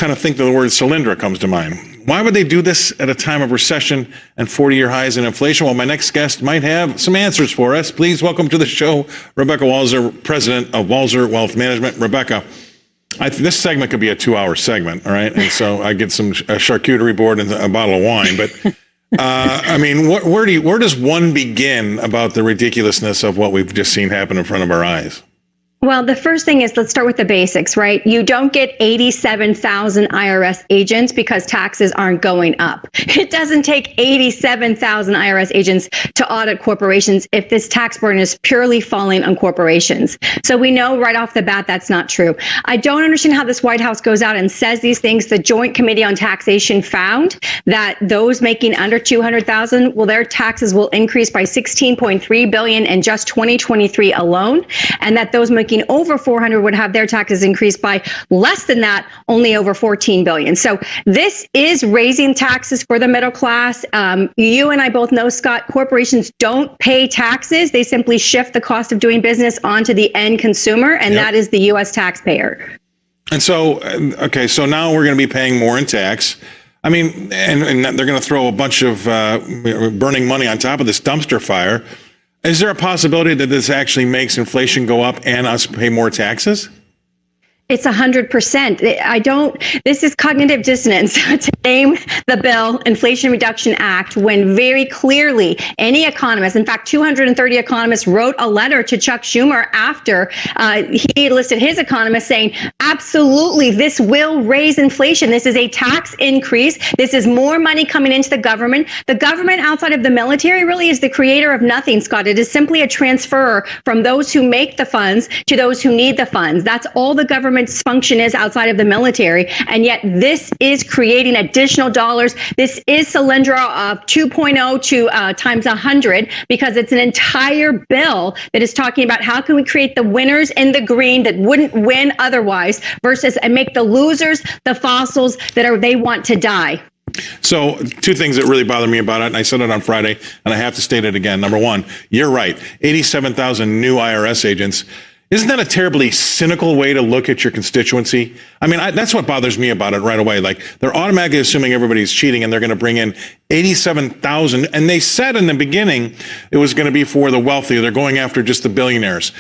kind of think that the word Solyndra comes to mind. Why would they do this at a time of recession and 40-year highs in inflation? Well, my next guest might have some answers for us. Please welcome to the show, Rebecca Walser, president of Walser Wealth Management. Rebecca, this segment could be a 2-hour segment, all right? And so I get some charcuterie board and a bottle of wine. But, I mean, where does one begin about the ridiculousness of what we've just seen happen in front of our eyes? Well, the first thing is, let's start with the basics, right? You don't get 87,000 IRS agents because taxes aren't going up. It doesn't take 87,000 IRS agents to audit corporations if this tax burden is purely falling on corporations. So we know right off the bat that's not true. I don't understand how this White House goes out and says these things. The Joint Committee on Taxation found that those making under 200,000, well, their taxes will increase by 16.3 billion in just 2023 alone, and that those making over 400 would have their taxes increased by less than that, only over 14 billion. So this is raising taxes for the middle class. You and I both know, Scott, corporations don't pay taxes. They simply shift the cost of doing business onto the end consumer, and that is the U.S. taxpayer. And so, okay, so now we're going to be paying more in tax. I mean, and they're going to throw a bunch of burning money on top of this dumpster fire. Is there a possibility that this actually makes inflation go up and us pay more taxes? It's 100%. This is cognitive dissonance to name the bill Inflation Reduction Act when very clearly any economist, in fact, 230 economists wrote a letter to Chuck Schumer after he listed his economists saying, absolutely, this will raise inflation. This is a tax increase. This is more money coming into the government. The government outside of the military really is the creator of nothing, Scott. It is simply a transfer from those who make the funds to those who need the funds. That's all the government's function is outside of the military, and yet this is creating additional dollars. This is Solyndra of 2.0 to times 100, because it's an entire bill that is talking about how can we create the winners in the green that wouldn't win otherwise, versus and make the losers the fossils that they want to die. So two things that really bother me about it, and I said it on Friday, and I have to state it again. Number one, you're right. 87,000 new IRS agents. Isn't that a terribly cynical way to look at your constituency? I mean, that's what bothers me about it right away. Like, they're automatically assuming everybody's cheating, and they're going to bring in 87,000. And they said in the beginning it was going to be for the wealthy. They're going after just the billionaires.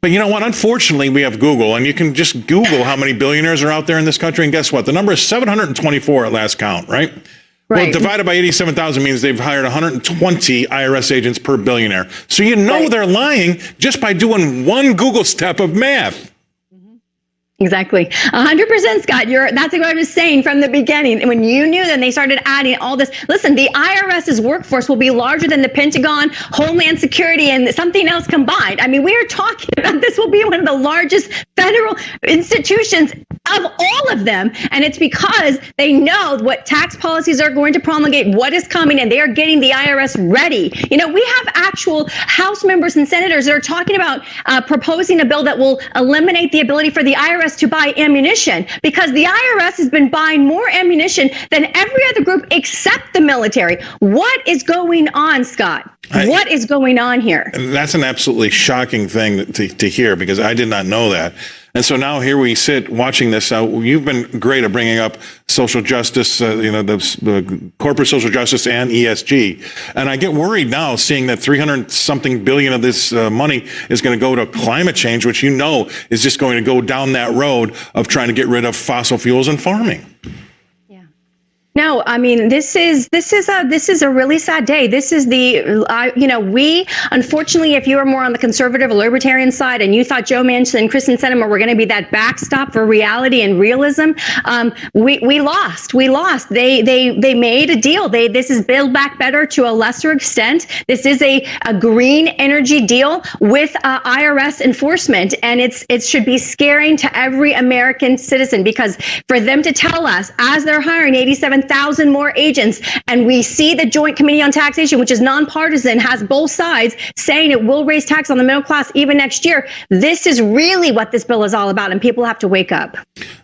But you know what? Unfortunately, we have Google, and you can just Google how many billionaires are out there in this country. And guess what? The number is 724 at last count, right? Right. Well, divided by 87,000 means they've hired 120 IRS agents per billionaire. So you know they're lying just by doing one Google step of math. Exactly. 100%, Scott. That's what I was saying from the beginning. When you knew, then they started adding all this. Listen, the IRS's workforce will be larger than the Pentagon, Homeland Security, and something else combined. I mean, we are talking about this will be one of the largest federal institutions of all of them. And it's because they know what tax policies are going to promulgate, what is coming, and they are getting the IRS ready. You know, we have actual House members and senators that are talking about proposing a bill that will eliminate the ability for the IRS to buy ammunition, because the IRS has been buying more ammunition than every other group except the military. What is going on, Scott? What is going on here? That's an absolutely shocking thing to hear, because I did not know that. And so now here we sit watching this. You've been great at bringing up social justice, the corporate social justice and ESG. And I get worried now seeing that 300-something billion of this money is going to go to climate change, which you know is just going to go down that road of trying to get rid of fossil fuels and farming. No, I mean, this is a really sad day. This is we, unfortunately, if you are more on the conservative or libertarian side and you thought Joe Manchin and Kristen Sinema were going to be that backstop for reality and realism, we lost. They made a deal. This is Build Back Better to a lesser extent. This is a green energy deal with IRS enforcement, and it should be scaring to every American citizen, because for them to tell us as they're hiring 87,000 more agents, and we see the Joint Committee on Taxation, which is nonpartisan, has both sides saying it will raise tax on the middle class even next year. This is really what this bill is all about, and people have to wake up.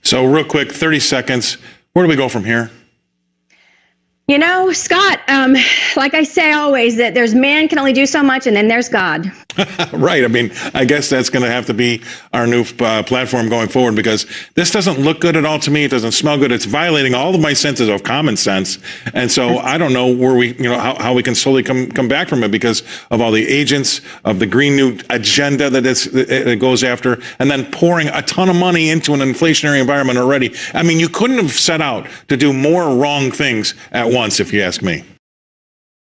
So real quick, 30 seconds. Where do we go from here? You know, Scott, like I say always, that there's man can only do so much, and then there's God. Right. I mean, I guess that's going to have to be our new platform going forward, because this doesn't look good at all to me. It doesn't smell good. It's violating all of my senses of common sense. And so I don't know where we, how we can slowly come back from it, because of all the agents of the Green New agenda that it goes after, and then pouring a ton of money into an inflationary environment already. I mean, you couldn't have set out to do more wrong things at once, if you ask me.